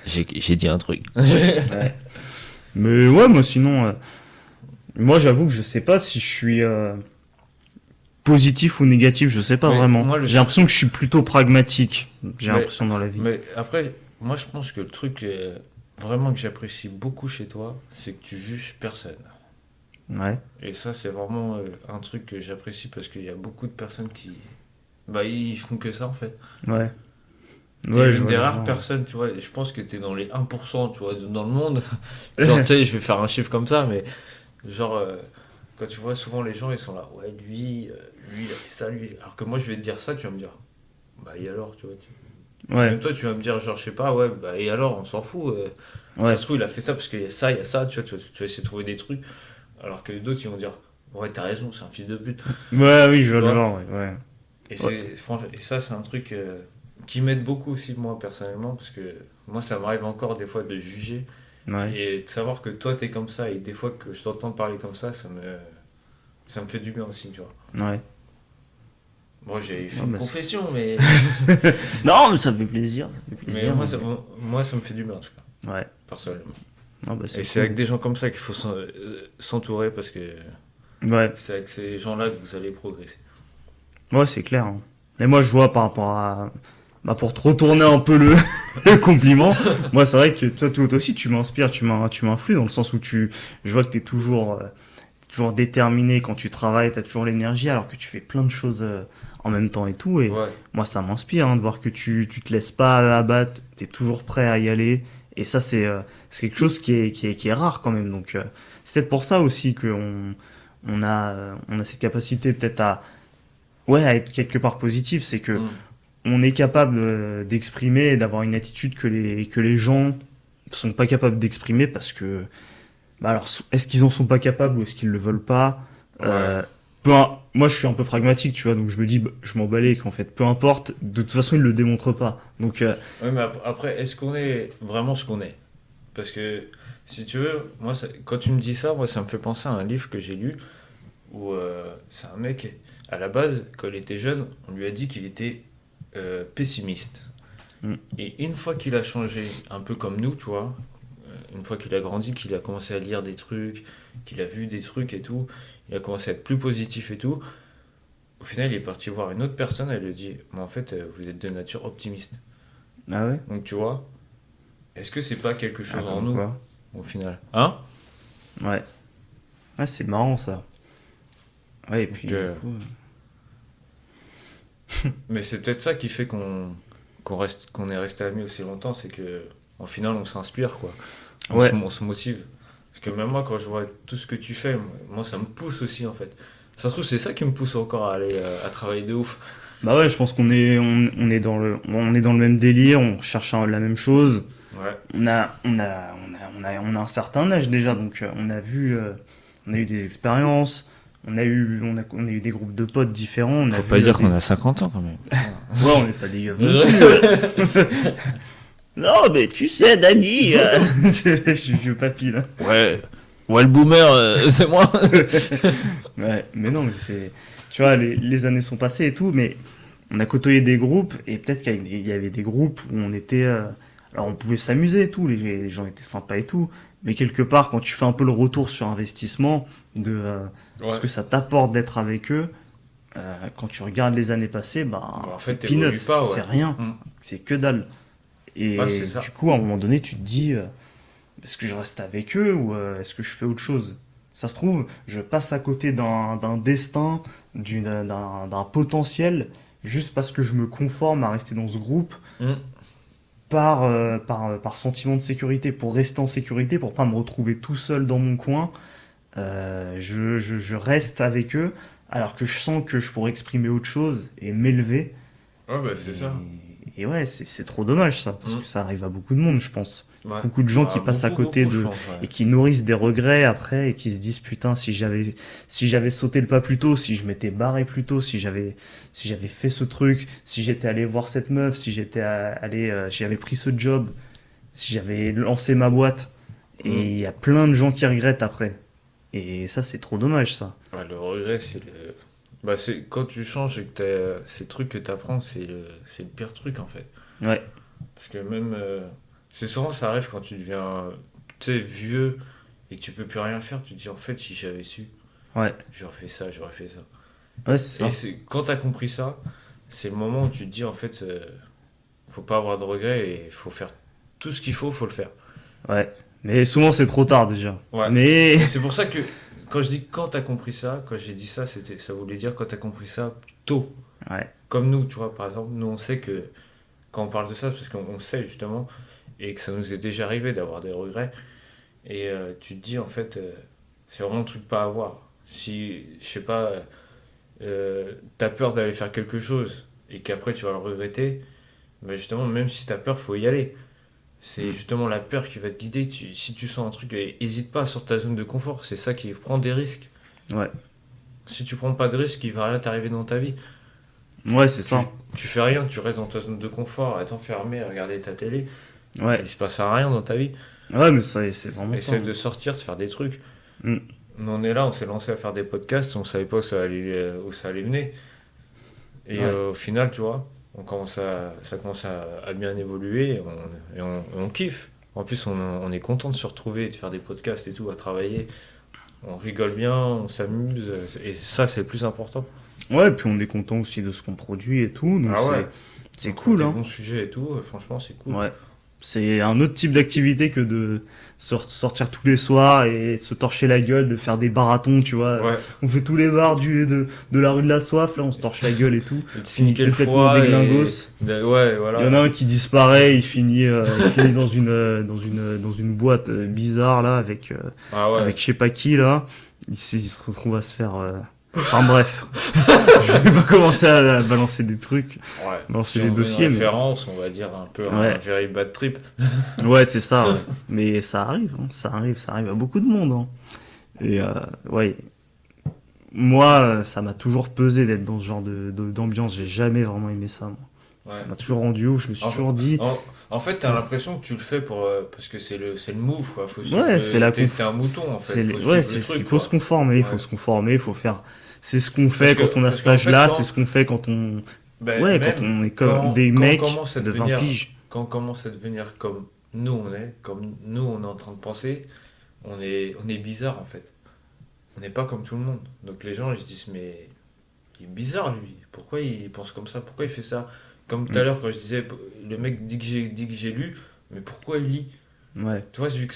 J'ai dit un truc. Ouais. Mais ouais, moi, sinon. Moi, j'avoue que je sais pas si je suis positif ou négatif, je sais pas Mais vraiment. moi, J'ai l'impression que je suis plutôt pragmatique, j'ai Mais, l'impression dans la vie. mais après, moi, je pense que le truc vraiment que j'apprécie beaucoup chez toi, c'est que tu juges personne. Ouais, Et ça, c'est vraiment un truc que j'apprécie parce qu'il y a beaucoup de personnes qui. Bah, ils font que ça en fait. ouais. T'es Ouais, je une vois des le rares genre. personnes, tu vois, et je pense que t'es dans les 1%, tu vois, dans le monde. Genre, tu sais, je vais faire un chiffre comme ça, mais genre, quand tu vois souvent les gens, ils sont là, ouais, lui, il a fait ça, lui. Alors que moi, je vais te dire ça, tu vas me dire, bah, et alors, tu vois. Ouais, Même toi, tu vas me dire, genre, je sais pas, ouais, bah, et alors, on s'en fout. Ça ouais. se trouve, il a fait ça parce qu'il y a ça, tu vois, tu vas essayer de trouver des trucs. Alors que d'autres, ils vont dire, ouais, t'as raison, c'est un fils de pute. Ouais, oui, je Tu vois le vois? genre, ouais. Et, Ouais, et ça, c'est un truc qui m'aide beaucoup aussi, moi, personnellement, parce que moi, ça m'arrive encore des fois de juger ouais. et de savoir que toi, t'es comme ça et des fois que je t'entends parler comme ça me fait du bien aussi, tu vois. Ouais. Bon, j'ai fait Ouais, une bah, confession, mais, non, mais ça fait plaisir, ça fait mais plaisir. moi, ça me fait du bien, en tout cas, Ouais. personnellement. Non, bah, Et c'est c'est cool. avec des gens comme ça qu'il faut s'entourer parce que Ouais. c'est avec ces gens-là que vous allez progresser. Ouais, c'est clair, hein. Mais moi, je vois par rapport à. Bah, pour te retourner un peu le, le compliment, moi, c'est vrai que toi aussi, tu m'inspires, tu m'influes dans le sens où je vois que toujours déterminé quand tu travailles, t'as toujours l'énergie alors que tu fais plein de choses en même temps et tout. Et Ouais, moi, ça m'inspire hein, de voir que tu te laisses pas abattre, t'es toujours prêt à y aller. Et ça, c'est quelque chose qui est rare quand même. Donc, c'est peut-être pour ça aussi on a cette capacité peut-être à être quelque part positif. C'est que mm, on est capable d'exprimer et d'avoir une attitude que les gens sont pas capables d'exprimer parce que bah alors, est-ce qu'ils en sont pas capables ou est-ce qu'ils le veulent pas ouais. Moi, je suis un peu pragmatique, tu vois, donc je me dis, bah, je m'en balais qu'en fait, peu importe, de toute façon, ils le démontrent pas. Donc, Ouais, mais après, est-ce qu'on est vraiment ce qu'on est? Parce que, si tu veux, moi, quand tu me dis ça, moi, ça me fait penser à un livre que j'ai lu où c'est un mec, à la base, quand il était jeune, on lui a dit qu'il était pessimiste. mm, Et une fois qu'il a changé, un peu comme nous, tu vois, une fois qu'il a grandi, qu'il a commencé à lire des trucs, qu'il a vu des trucs et tout, il a commencé à être plus positif et tout, au final, il est parti voir une autre personne, elle lui dit, mais en fait, vous êtes de nature optimiste. ah ouais, Donc, tu vois, est-ce que c'est pas quelque ah, chose en comme nous, quoi, au final? Hein? ouais, ah, c'est marrant ça. Ouais, et puis Donc, du coup, mais c'est peut-être ça qui fait qu'on est resté amis aussi longtemps, c'est que en final on s'inspire quoi, ouais, on se motive. Parce que même moi quand je vois tout ce que tu fais, moi ça me pousse aussi en fait. Ça se trouve c'est ça qui me pousse encore à aller à travailler de ouf. bah ouais, je pense qu'on est dans le même délire, on cherche la même chose. Ouais, On a un certain âge déjà, donc on a eu des expériences, on a eu des groupes de potes différents, on a faut pas vu dire des. qu'on a 50 ans quand même. Ouais, on n'est pas des yeux non plus. Non, mais tu sais, Dani, je suis papy là. Ouais, ouais le boomer c'est moi. Ouais, mais non, mais tu vois, les années sont passées et tout, mais on a côtoyé des groupes et peut-être qu'il y avait des groupes où on était Alors on pouvait s'amuser et tout, les gens étaient sympas et tout, mais quelque part quand tu fais un peu le retour sur investissement de ce Ouais. que ça t'apporte d'être avec eux, quand tu regardes les années passées, Bah, en fait, c'est t'évolues peanuts, pas, ouais. c'est rien, Mm. c'est que dalle. Ouais, c'est Et du ça. coup, à un moment donné, tu te dis, est-ce que je reste avec eux ou est-ce que je fais autre chose? Ça se trouve, je passe à côté d'un destin, d'un potentiel, juste parce que je me conforme à rester dans ce groupe Mm. par sentiment de sécurité, pour rester en sécurité, pour pas me retrouver tout seul dans mon coin. Je reste avec eux, alors que je sens que je pourrais exprimer autre chose et m'élever. Ouais, bah, c'est ça. Et ouais, c'est trop dommage ça, parce que Mm. ça arrive à beaucoup de monde, je pense. Ouais. Beaucoup de gens qui Bah, passent à beaucoup, côté beaucoup, je de pense, ouais. et qui nourrissent des regrets après et qui se disent putain si j'avais sauté le pas plus tôt, si je m'étais barré plus tôt, si j'avais fait ce truc, si j'étais allé voir cette meuf, si j'étais allé si j'avais pris ce job, si j'avais lancé ma boîte. Et Mm. il y a plein de gens qui regrettent après. Et ça c'est trop dommage ça. Ouais, le regret, c'est le... Bah, c'est quand tu changes et que ces trucs que t'apprends, c'est le pire truc, en fait. Ouais, Parce que même... c'est souvent, ça arrive quand tu deviens, tu sais, vieux et que tu peux plus rien faire, tu te dis, en fait, si j'avais su, ouais, j'aurais fait ça. ouais c'est Et ça. c'est quand t'as compris ça, c'est le moment où tu te dis, en fait, faut pas avoir de regrets et faut faire tout ce qu'il faut le faire. Ouais. Mais souvent c'est trop tard déjà. Ouais. Mais Et c'est pour ça que quand je dis quand t'as compris ça, quand j'ai dit ça, ça voulait dire quand t'as compris ça tôt. ouais, Comme nous, tu vois, par exemple, nous on sait que quand on parle de ça, parce qu'on sait justement, et que ça nous est déjà arrivé d'avoir des regrets, et tu te dis en fait, c'est vraiment un truc pas à avoir. Si, je sais pas, t'as peur d'aller faire quelque chose et qu'après tu vas le regretter, mais justement, même si t'as peur, faut y aller. C'est mm, justement la peur qui va te guider. Si tu sens un truc, hésite pas sur ta zone de confort. C'est ça qui prend des risques. ouais, Si tu prends pas de risques, il va rien t'arriver dans ta vie. ouais c'est Tu, ça. tu fais rien, tu restes dans ta zone de confort, à t'enfermer, à regarder ta télé. Ouais, Il se passe rien dans ta vie. ouais mais ça c'est vraiment ça, Essaie hein. de sortir, de faire des trucs. Mm. Nous, on est là, on s'est lancé à faire des podcasts, on savait pas où ça allait mener. Et Ouais. au final, tu vois, ça commence à bien évoluer et on kiffe. En plus, on est content de se retrouver, de faire des podcasts et tout, à travailler. On rigole bien, on s'amuse, et ça, c'est le plus important. Ouais, puis on est content aussi de ce qu'on produit et tout, donc Ah ouais, c'est on trouve cool, des hein. bons sujets et tout, franchement, c'est cool. Ouais. C'est un autre type d'activité que de sortir tous les soirs et de se torcher la gueule, de faire des marathons, tu vois. Ouais, On fait tous les bars de la rue de la Soif, là, on se torche la gueule et tout. et de se Finit niquer le complètement foie, et... déglingos. Ouais, Il y en voilà. a un qui disparaît, il finit dans une boîte bizarre, là, Ah ouais. avec je sais pas qui, là. Il se retrouve à se faire, enfin bref. Je vais pas commencer à balancer des trucs, Ouais. balancer Si des on veut une dossiers, mais référence, on va dire un peu un ouais. very bad trip. Ouais, c'est ça, ouais. Mais ça arrive, hein, ça arrive à beaucoup de monde, hein. Et ouais, moi, ça m'a toujours pesé d'être dans ce genre d'ambiance. J'ai jamais vraiment aimé ça, moi. Ouais. Ça m'a toujours rendu ouf. Je me suis En, toujours dit, en fait, t'as l'impression que tu le fais parce que c'est le move, quoi. Faut suivre ouais, c'est la t'es un mouton, en fait. Faut ouais, suivre le il truc, faut se quoi. conformer, il faut Ouais. se conformer, il faut faire. C'est ce qu'on fait quand on a Parce cet qu'en fait, âge-là, c'est ce qu'on fait quand on, ben, ouais, quand même on est comme des quand on mecs commence à de 20 devenir, piges. quand on commence à devenir comme nous on est, comme nous on est en train de penser, on est bizarre, en fait. On n'est pas comme tout le monde. Donc les gens, ils se disent, mais il est bizarre, lui. Pourquoi il pense comme ça? Pourquoi il fait ça? Comme tout à Mm. l'heure, quand je disais, le mec dit que j'ai lu, mais pourquoi il lit? Ouais. Tu vois, vu que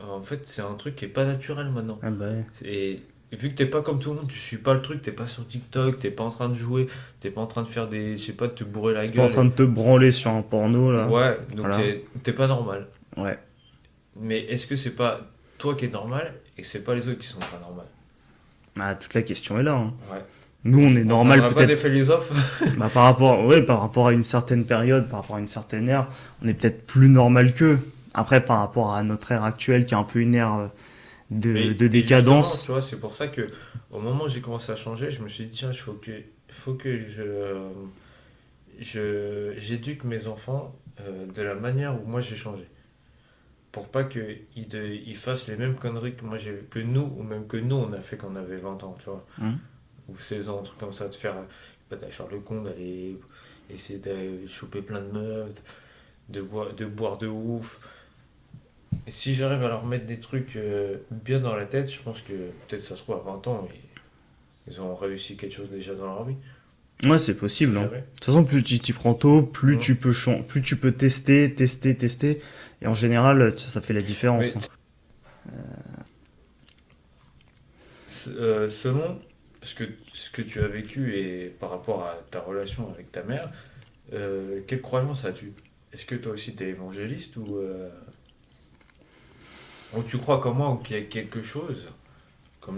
en fait, c'est un truc qui est pas naturel maintenant. Ah bah ouais. Et vu que t'es pas comme tout le monde, tu suis pas le truc, t'es pas sur TikTok, t'es pas en train de jouer, t'es pas en train de faire des, je sais pas, de te bourrer la T'es pas en gueule. train de te branler sur un porno là. Ouais, donc Voilà. t'es pas normal. Ouais. Mais est-ce que c'est pas toi qui es normal et que c'est pas les autres qui sont pas normal? Ah, toute la question est là, hein. Ouais. Nous, on est On normal prendra pas des peut-être. philosophes? Bah, par rapport à une certaine période, par rapport à une certaine ère, on est peut-être plus normal qu'eux. Après, par rapport à notre ère actuelle, qui est un peu une ère de Et justement, décadence. tu vois, c'est pour ça que au moment où j'ai commencé à changer, je me suis dit, tiens, faut que j'éduque mes enfants de la manière où moi j'ai changé. Pour pas qu'ils fassent les mêmes conneries que que nous, ou même que nous on a fait quand on avait 20 ans, tu vois. Hein. Ou 16 ans, un truc comme ça, d'aller faire le con, d'aller essayer de choper plein de meufs, de boire de ouf. Et si j'arrive à leur mettre des trucs bien dans la tête, je pense que peut-être ça se trouve à 20 ans, ils ont réussi quelque chose déjà dans leur vie. Ouais, c'est On sait possible, hein. jamais. De toute façon, plus tu t'y prends tôt, Mhm. plus tu peux tester. Et en général, ça fait la différence, Mais hein. selon ce que tu as vécu et par rapport à ta relation avec ta mère, quelle croyance as-tu? Est-ce que toi aussi t'es évangéliste ou tu crois comme moi ou qu'il y a quelque chose, bon,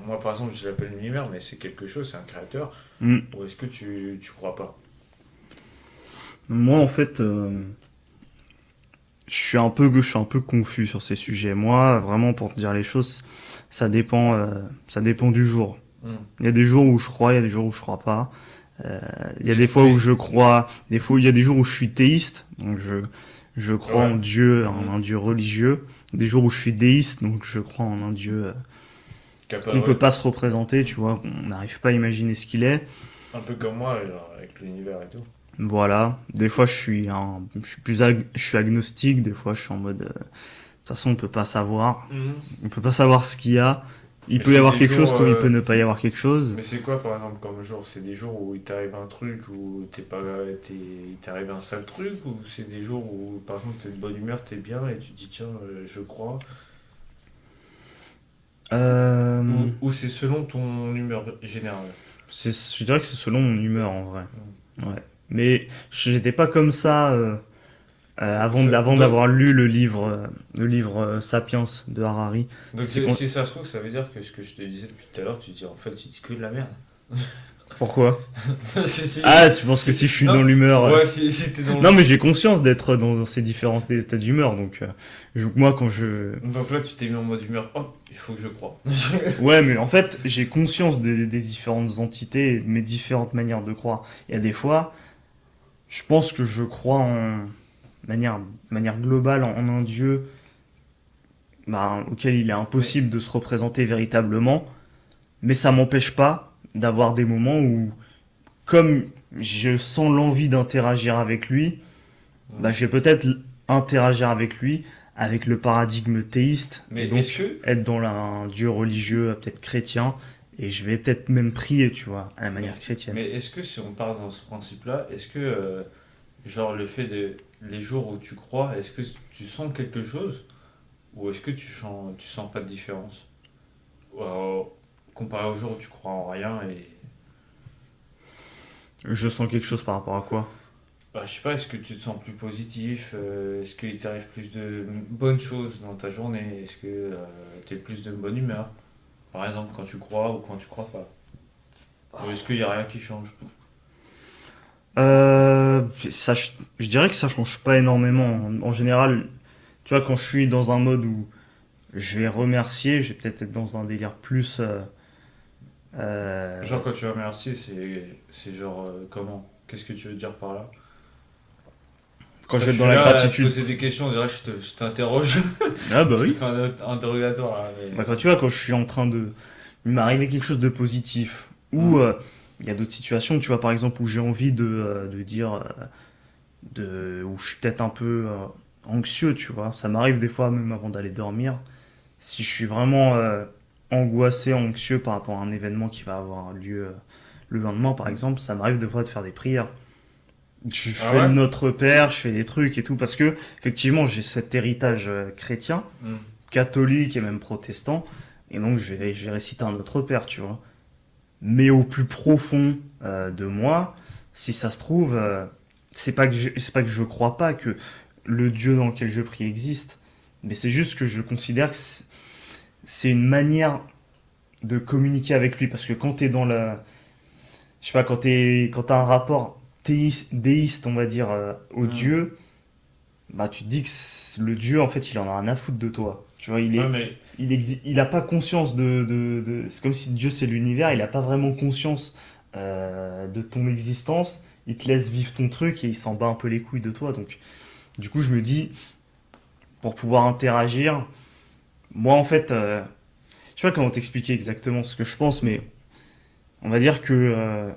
moi par exemple je l'appelle l'univers, mais c'est quelque chose, c'est un créateur, Hmm. ou est-ce que tu crois pas? Moi, en fait, je suis un peu confus sur ces sujets. Moi, vraiment, pour te dire les choses, ça dépend du jour. Hmm. Il y a des jours où je crois, il y a des jours où je crois pas. Il y a Mais, des fois où mais, je crois, des fois, il y a des jours où je suis théiste, donc je crois ouais. en Dieu, Hmm. en un Dieu religieux. Des jours où je suis déiste, donc je crois en un Dieu qu'on peut Capable, pas se représenter, tu vois, on n'arrive pas à imaginer ce qu'il est. un peu comme moi, genre, avec l'univers et tout. Voilà. Des fois, je suis agnostique. Des fois, je suis en mode, de toute façon, on peut pas savoir. Mhm. On peut pas savoir ce qu'il y a. Il Mais peut y c'est avoir des quelque chose jours. comme il peut ne pas y avoir quelque chose. Mais c'est quoi par exemple comme jour? C'est des jours où il t'arrive un truc où t'es pas, il t'arrive un sale truc ou c'est des jours où par exemple t'es de bonne humeur, t'es bien et tu te dis tiens, je crois. Euh, Ou c'est selon ton humeur générale. je dirais que c'est selon mon humeur en vrai. Mm. Ouais. Mais j'étais pas comme ça avant Donc, d'avoir lu le livre Sapiens de Harari. C'est quand... si ça se trouve, ça veut dire que ce que je te disais depuis tout à l'heure, tu dis en fait tu dis que de la merde. Pourquoi? Parce que si. Ah, tu penses que si je suis dans Non, l'humeur... ouais, si t'es dans Non, mais j'ai conscience d'être dans ces différents états d'humeur. Donc, moi, quand je... Donc là tu t'es mis en mode humeur, oh, il faut que je croie. Ouais, mais en fait, j'ai conscience des différentes entités et de mes différentes manières de croire. Il y a des fois, je pense que je crois manière, manière globale en un Dieu auquel il est Mais, impossible de se représenter véritablement, mais ça m'empêche pas d'avoir des moments où, comme je sens l'envie d'interagir avec lui, je vais peut-être interagir avec lui avec le paradigme théiste mais et est-ce donc que. être dans un Dieu religieux, peut-être chrétien, et je vais peut-être même prier, tu vois, à la Mais, manière chrétienne. mais est-ce que si on part dans ce principe-là, est-ce que, genre, le fait de. Les jours où tu crois, est-ce que tu sens quelque chose ou est-ce que tu sens pas de différence? Euh, Comparé aux jours où tu crois en rien et. Je sens quelque chose par rapport à quoi? Bah, je sais pas, est-ce que tu te sens plus positif? Est-ce qu'il t'arrive plus de bonnes choses dans ta journée? Est-ce que tu es plus de bonne humeur? Par exemple, quand tu crois ou quand tu crois pas? Ou est-ce qu'il y a rien qui change? Je dirais que ça change pas énormément. En général, tu vois, quand je suis dans un mode où je vais remercier, je vais peut-être être dans un délire plus. Genre, quand tu remercies, c'est genre comment? Qu'est-ce que tu veux dire par là? Quand je Toi, vais je être dans suis la là à te gratitude. poser des questions, on dirait que je t'interroge. Ah bah Je te oui. fais un interrogatoire là, Quand tu vois, quand je suis en train de. Il m'arriver quelque chose de positif, ou Hmm. il y a d'autres situations, tu vois, par exemple, où j'ai envie de dire. Où je suis peut-être un peu anxieux, tu vois. Ça m'arrive des fois, même avant d'aller dormir. Si je suis vraiment angoissé, anxieux par rapport à un événement qui va avoir lieu le lendemain, par exemple, ça m'arrive des fois de faire des prières. Je Ah fais le ouais? Notre Père, je fais des trucs et tout, parce que effectivement j'ai cet héritage chrétien, Hmm. catholique et même protestant, et donc je vais réciter un Notre Père, tu vois. Mais au plus profond de moi, si ça se trouve, c'est pas que je crois pas que le Dieu dans lequel je prie existe, mais c'est juste que je considère que c'est une manière de communiquer avec lui, parce que quand t'es dans la, je sais pas, quand t'as un rapport déiste, on va dire, au Hmm. Dieu, tu te dis que le Dieu, en fait, il en a rien à foutre de toi. Tu vois, Ouais, mais. il a pas conscience c'est comme si Dieu c'est l'univers, il a pas vraiment conscience de ton existence. Il te laisse vivre ton truc et il s'en bat un peu les couilles de toi. Donc, du coup, je me dis, pour pouvoir interagir, moi, en fait, je sais pas comment t'expliquer exactement ce que je pense, mais on va dire que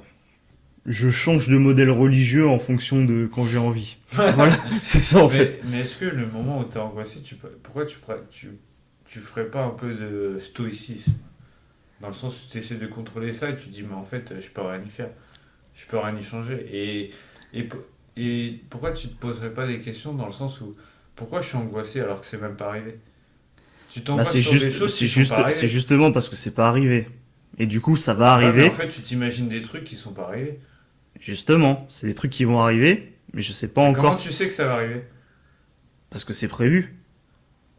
je change de modèle religieux en fonction de quand j'ai envie. Voilà, c'est ça en fait. Mais est-ce que le moment où t'es angoissé, pourquoi tu ferais pas un peu de stoïcisme? Dans le sens où tu essaies de contrôler ça et tu te dis, mais en fait, je peux rien y faire. Je peux rien y changer. Et, et pourquoi tu te poserais pas des questions dans le sens où, pourquoi je suis angoissé alors que c'est même pas arrivé? Tu Bah t'angoisses sur des choses qui sont pas c'est arrivées. justement parce que c'est pas arrivé. Et du coup, ça va Ouais, mais en arriver. fait, tu t'imagines des trucs qui sont pas arrivés. Justement, c'est des trucs qui vont arriver, mais je sais pas Mais encore comment si... tu sais que ça va arriver? parce que c'est prévu.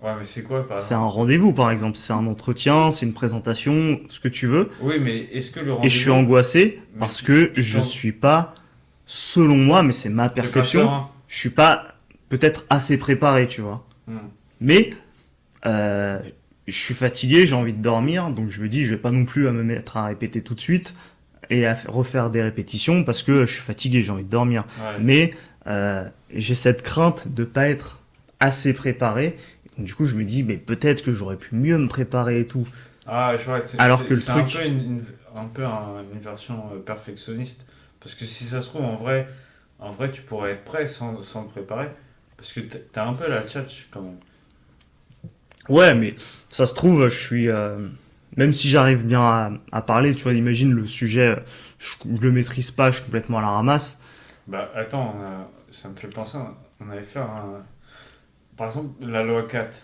Ouais, mais c'est quoi, par C'est un exemple? rendez-vous, par exemple. C'est un entretien, c'est une présentation, ce que tu veux. Oui, mais est-ce que le Et je suis rendez-vous. angoissé Mais parce que tu je t'en. suis pas, selon moi, mais c'est ma T'es pas perception, serein. je suis pas peut-être assez préparé, tu vois. Hmm. Mais euh, je suis fatigué, j'ai envie de dormir, donc je me dis, je vais pas non plus à me mettre à répéter tout de suite et à refaire des répétitions parce que je suis fatigué, j'ai envie de dormir. Ouais. Mais j'ai cette crainte de pas être assez préparé. Donc, du coup, je me dis, mais peut-être que j'aurais pu mieux me préparer et tout. Ah, je vois, Alors que le c'est un peu truc, une version perfectionniste. Parce que si ça se trouve, en vrai, tu pourrais être prêt sans te préparer. Parce que t'as un peu la tchatch quand même. ouais, mais ça se trouve, je suis, même si j'arrive bien à parler, tu vois, imagine le sujet, je le maîtrise pas, je suis complètement à la ramasse. Bah, attends, ça me fait penser, on avait fait un. Par exemple, la loi 4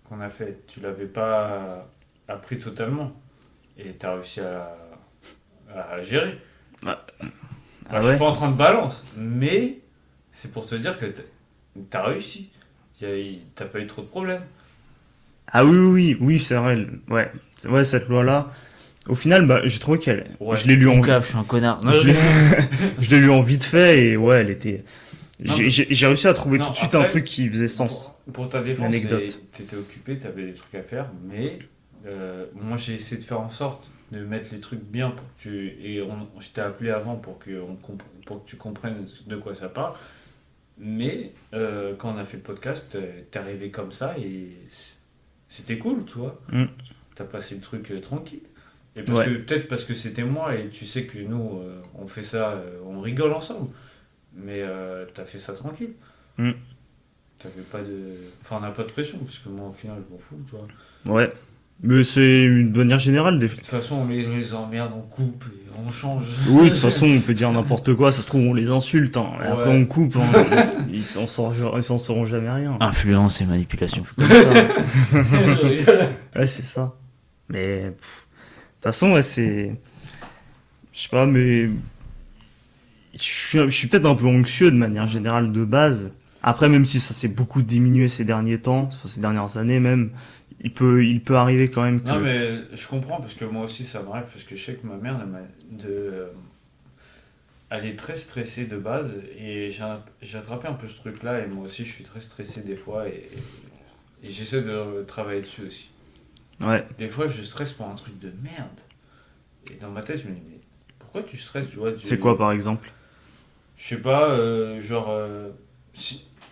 qu'on a fait, tu l'avais pas appris totalement. Et t'as réussi à gérer. Ah, Bah, ah je suis ouais? pas en train de balance, mais c'est pour te dire que t'as réussi. T'as pas eu trop de problèmes. Ah oui, oui, oui, oui, c'est vrai, ouais. Ouais, cette loi-là, au final, bah, j'ai trouvé Ouais, je l'ai lu en, poucave, je suis un connard. Non, je l'ai, je l'ai lu en vite fait et ouais, elle était, non, mais j'ai réussi à trouver tout non, de suite un truc après, qui faisait sens. pour ta Une défense, anecdote. t'étais occupé, t'avais des trucs à faire, mais moi j'ai essayé de faire en sorte de mettre les trucs bien pour que tu. Je t'ai appelé avant pour que tu comprennes de quoi ça parle, mais quand on a fait le podcast, t'es arrivé comme ça et c'était cool, tu vois. Hmm. T'as passé le truc tranquille. Et Ouais. peut-être parce que c'était moi et tu sais que nous, on fait ça, on rigole ensemble, mais t'as fait ça tranquille. Hmm. T'avais pas de. Enfin, on n'a pas de pression, parce que moi, au final, je m'en fous, tu vois. Ouais. Mais c'est une manière générale. De toute façon, on les emmerde, on coupe et on change. Oui, de toute façon, on peut dire n'importe quoi. Ça se trouve, on les insulte. Hein. Et après, on Ouais. coupe. Hein. Ils s'en sauront jamais rien. Influence et manipulation. Comme ça. Je rigole. Ouais, c'est ça. Mais de toute façon, ouais, c'est. Je sais pas, mais je suis peut-être un peu anxieux de manière générale de base. Après, même si ça s'est beaucoup diminué ces derniers temps, enfin, ces dernières années même, il peut arriver quand même Non, que. mais je comprends, parce que moi aussi, ça m'arrive, parce que je sais que ma mère, elle est très stressée de base, et j'ai attrapé un peu ce truc-là, et moi aussi, je suis très stressé des fois, et j'essaie de travailler dessus aussi. Ouais. Des fois, je stresse pour un truc de merde. Et dans ma tête, je me dis, mais pourquoi tu stresses, tu vois, C'est quoi par exemple? je sais pas,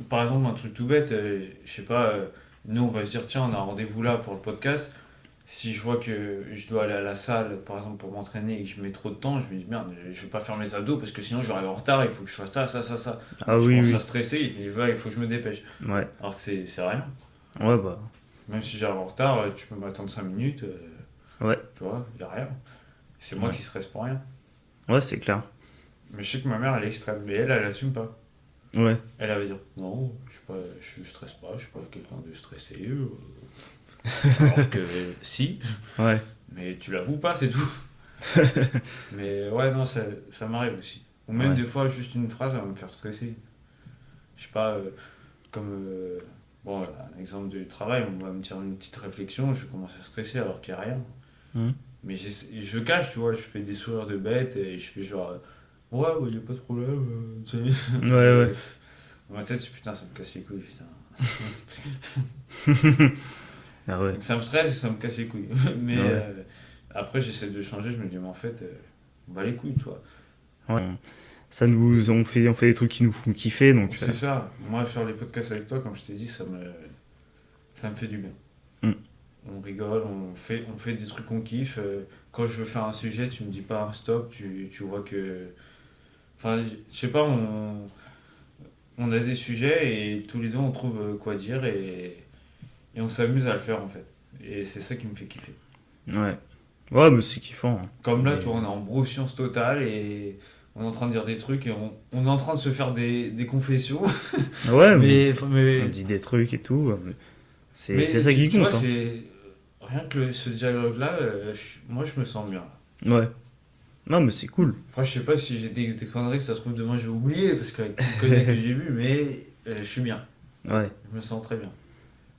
par exemple, un truc tout bête, je sais pas, nous on va se dire, tiens, on a un rendez-vous là pour le podcast. Si je vois que je dois aller à la salle, par exemple, pour m'entraîner et que je mets trop de temps, je me dis, merde, je vais pas faire mes abdos parce que sinon j'arrive en retard, il faut que je fasse ça, ça, ça, ça. Ah Je oui, commence à oui. stresser et je me dis, ouais, il faut que je me dépêche. Ouais. Alors que c'est rien. Ouais, bah. Même si j'arrive en retard, tu peux m'attendre 5 minutes, Ouais. tu vois, y a rien. C'est moi Ouais. qui stresse pour rien. Ouais, c'est clair. Mais je sais que ma mère, elle est extrême, mais elle assume pas. Ouais. Elle va dire non, je stresse pas, je suis pas quelqu'un de stressé. Alors que si, Ouais. mais tu l'avoues pas, c'est tout. Mais ouais, non, ça m'arrive aussi. Ou même Ouais. des fois, juste une phrase va me faire stresser. Je sais pas, comme. Bon, un exemple du travail, on va me dire une petite réflexion, je commence à stresser alors qu'il n'y a rien. Hmm. Mais je cache, tu vois, je fais des sourires de bête et je fais genre. Ouais, ouais, y a pas de problème, tu sais. Ouais, Mais ouais. dans ma tête, c'est putain, ça me casse les couilles, putain. Ah ouais. Donc ça me stresse et ça me casse les couilles. Mais Ah ouais. après, j'essaie de changer, je me dis, mais en fait, bah les couilles, toi. Ouais. Ça nous, on fait des trucs qui nous font kiffer, donc. C'est ça. Moi, faire les podcasts avec toi, comme je t'ai dit, ça me fait du bien. Hmm. On rigole, on fait des trucs qu'on kiffe. Quand je veux faire un sujet, tu me dis pas un stop, tu vois que Enfin, je sais pas, on a des sujets et tous les deux on trouve quoi dire et on s'amuse à le faire en fait. Et c'est ça qui me fait kiffer. Ouais. Ouais, mais c'est kiffant, hein. Comme là, Mais, tu vois, on est en broscience totale et on est en train de dire des trucs et on est en train de se faire des confessions. ouais, mais Mais, on mais, dit des trucs et tout. C'est mais ça qui tu vois, compte, hein. c'est. Rien que ce dialogue-là, moi je me sens bien. Ouais. Non, mais c'est cool. Après, je sais pas si j'ai des conneries, ça se trouve demain je vais oublier parce qu'avec tout le conneries que j'ai vu, mais je suis bien. Ouais. Je me sens très bien.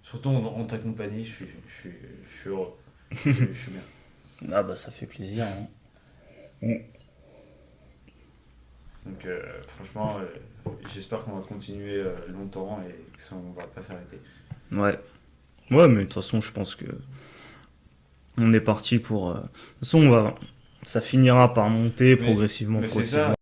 Surtout en ta compagnie, je suis heureux. Je suis bien. Ah bah ça fait plaisir, hein. Mm. Donc, franchement, j'espère qu'on va continuer longtemps et que ça ne va pas s'arrêter. Ouais. Ouais, mais de toute façon, je pense que on est parti pour. De toute façon, ça finira par monter Mais, progressivement, mais c'est progressivement. ça,